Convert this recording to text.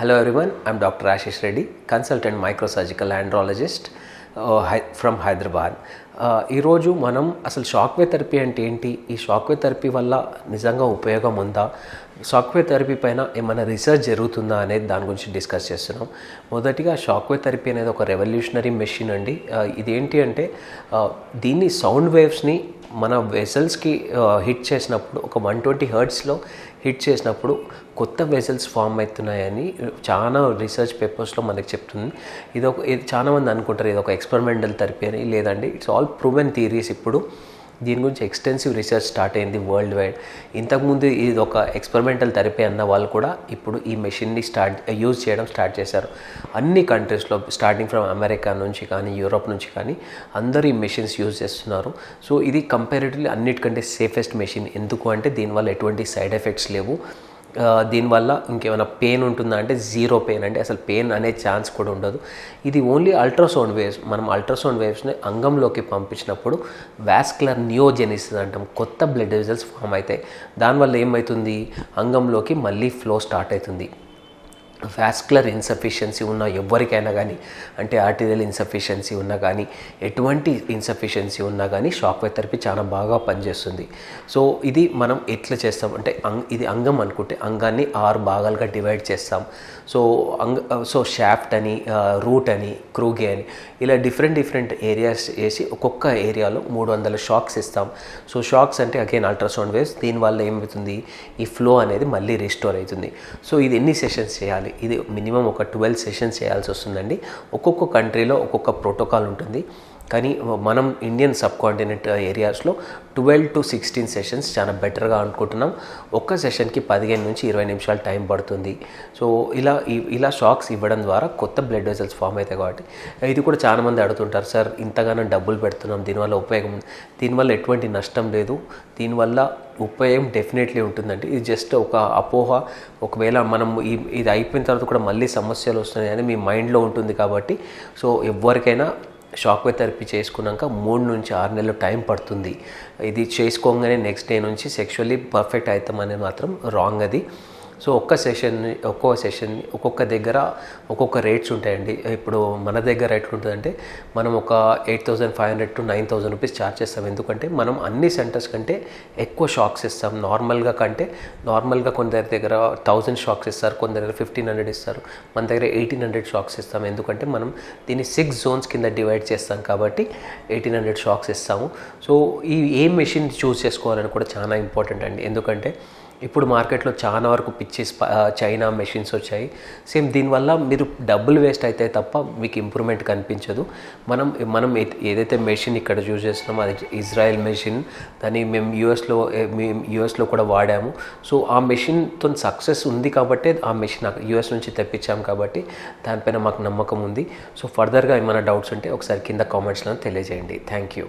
Hello everyone, I'm Dr. Ashish Reddy, consultant microsurgical andrologist from Hyderabad. ఈరోజు మనం అసలు shockwave therapy అంటే ఏంటి, ఈ షాక్వేవ్ థెరపీ వల్ల నిజంగా ఉపయోగం ఉందా, షాక్వేవ్ థెరపీ పైన ఏమైనా రీసెర్చ్ జరుగుతుందా అనేది దాని గురించి డిస్కస్ చేస్తున్నాం. మొదటిగా షాక్వేవ్ థెరపీ అనేది ఒక రెవల్యూషనరీ మెషిన్ అండి. ఇదేంటి అంటే దీన్ని సౌండ్ వేవ్స్ని మన వెసల్స్కి హిట్ చేసినప్పుడు ఒక 120 హెర్ట్జ్లో హిట్ చేసినప్పుడు కొత్త వెసల్స్ ఫామ్ అవుతున్నాయని చాలా రీసెర్చ్ పేపర్స్లో మనకి చెప్తుంది. ఇది చాలామంది అనుకుంటారు ఇది ఒక ఎక్స్పెరిమెంటల్ థెరపీ అని. లేదండి, ఇట్స్ ఆల్ ప్రూవెన్ థియరీస్. ఇప్పుడు దీని గురించి ఎక్స్టెన్సివ్ రీసెర్చ్ స్టార్ట్ అయింది వరల్డ్ వైడ్. ఇంతకుముందు ఇది ఒక ఎక్స్పెరిమెంటల్ థెరపీ అన్న వాళ్ళు కూడా ఇప్పుడు ఈ మెషిన్ని యూజ్ చేయడం స్టార్ట్ చేశారు. అన్ని కంట్రీస్లో స్టార్టింగ్ ఫ్రమ్ అమెరికా నుంచి కానీ యూరోప్ నుంచి కానీ అందరూ ఈ మెషిన్స్ యూజ్ చేస్తున్నారు. సో ఇది కంపారిటివ్లీ అన్నిటికంటే సేఫెస్ట్ మెషిన్. ఎందుకు అంటే దీనివల్ల ఎటువంటి సైడ్ ఎఫెక్ట్స్ లేవు. దీనివల్ల ఇంకేమైనా పెయిన్ ఉంటుందా అంటే జీరో పెయిన్, అంటే అసలు పెయిన్ అనే ఛాన్స్ కూడా ఉండదు. ఇది ఓన్లీ అల్ట్రాసౌండ్ వేవ్స్. మనం అల్ట్రాసౌండ్ వేవ్స్ని అంగంలోకి పంపించినప్పుడు వాస్కులర్ నియోజెనిసిస్ అంటాం, కొత్త బ్లడ్ వెసల్స్ ఫామ్ అవుతాయి. దానివల్ల ఏమవుతుంది, అంగంలోకి మళ్ళీ ఫ్లో స్టార్ట్ అవుతుంది. వాస్కులర్ ఇన్సఫిషియన్సీ ఉన్న ఎవరికైనా కానీ, అంటే ఆర్టీరియల్ ఇన్సఫిషియన్సీ ఉన్నా కానీ, ఎటువంటి ఇన్సఫిషియన్సీ ఉన్నా కానీ షాక్వేవ్ థెరపీ చాలా బాగా పనిచేస్తుంది. సో ఇది మనం ఎట్లా చేస్తాం అంటే ఇది అంగం అనుకుంటే అంగాన్ని 6 భాగాలుగా డివైడ్ చేస్తాం. సో షాఫ్ట్ అని, రూట్ అని, క్రూగే అని ఇలా డిఫరెంట్ ఏరియాస్ వేసి ఒక్కొక్క ఏరియాలో 300 షాక్స్ ఇస్తాం. సో షాక్స్ అంటే అగైన్ అల్ట్రాసౌండ్ వేవ్స్. దీనివల్ల ఏమవుతుంది, ఈ ఫ్లో అనేది మళ్ళీ రిస్టోర్ అవుతుంది. సో ఇది ఎన్ని సెషన్స్ చేయాలి, ఇది మినిమం ఒక 12 సెషన్స్ చేయాల్సి వస్తుందండి. ఒక్కొక్క కంట్రీలో ఒక్కొక్క ప్రోటోకాల్ ఉంటుంది. కానీ మనం ఇండియన్ సబ్ కాంటినెంట్ ఏరియాస్లో 12 to 16 సెషన్స్ చాలా బెటర్గా అనుకుంటున్నాం. ఒక్క సెషన్కి 15 నుంచి 20 నిమిషాలు టైం పడుతుంది. సో ఇలా షాక్స్ ఇవ్వడం ద్వారా కొత్త బ్లడ్ వెసల్స్ ఫామ్ అవుతాయి. కాబట్టి ఇది కూడా చాలామంది అడుగుతుంటారు, సార్ ఇంతగానో డబ్బులు పెడుతున్నాం, దీనివల్ల ఉపయోగం, దీనివల్ల ఎటువంటి నష్టం లేదు, దీనివల్ల ఉపయోగం డెఫినెట్లీ ఉంటుందండి. ఇది జస్ట్ ఒక అపోహ. ఒకవేళ మనం ఇది అయిపోయిన తర్వాత కూడా మళ్ళీ సమస్యలు వస్తున్నాయని మీ మైండ్లో ఉంటుంది. కాబట్టి సో ఎవరికైనా షాక్వేవ్ థెరపీ చేసుకున్నాక 3 నుంచి 6 నెలలు టైం పడుతుంది. ఇది చేసుకోగానే నెక్స్ట్ డే నుంచి సెక్షువల్లీ పర్ఫెక్ట్ అవుతామనేది మాత్రం రాంగ్ అది. సో ఒక్కొక్క సెషన్ ఒక్కొక్క దగ్గర ఒక్కొక్క రేట్స్ ఉంటాయండి. ఇప్పుడు మన దగ్గర ఎట్లుంటుందంటే మనం ఒక 8,500 to 9,000 రూపీస్ ఛార్జ్ చేస్తాం. ఎందుకంటే మనం అన్ని సెంటర్స్ కంటే ఎక్కువ షాక్స్ ఇస్తాం. నార్మల్గా కొందరి దగ్గర 1000 షాక్స్ ఇస్తారు, కొందరి దగ్గర 1,500 ఇస్తారు, మన దగ్గర 1,800 షాక్స్ ఇస్తాం. ఎందుకంటే మనం దీన్ని 6 జోన్స్ కింద డివైడ్ చేస్తాం కాబట్టి 1,800 షాక్స్ ఇస్తాము. సో ఏ మెషిన్ చూస్ చేసుకోవాలని కూడా చాలా ఇంపార్టెంట్ అండి. ఎందుకంటే ఇప్పుడు మార్కెట్లో చాలా వరకు చైనా మెషిన్స్ వచ్చాయి. సేమ్ దీనివల్ల మీరు డబ్బులు వేస్ట్ అవుతాయి తప్ప మీకు ఇంప్రూవ్మెంట్ కనిపించదు. మనం ఏదైతే మెషిన్ ఇక్కడ యూజ్ చేస్తున్నామో అది ఇజ్రాయెల్ మెషిన్. దాన్ని మేము యూఎస్లో కూడా వాడాము. సో ఆ మెషిన్తో సక్సెస్ ఉంది కాబట్టి ఆ మెషిన్ యూఎస్ నుంచి తెప్పించాము కాబట్టి దానిపైన మాకు నమ్మకం ఉంది. సో ఫర్దర్గా ఏమైనా డౌట్స్ ఉంటే ఒకసారి కింద కామెంట్స్లో తెలియజేయండి. Thank you.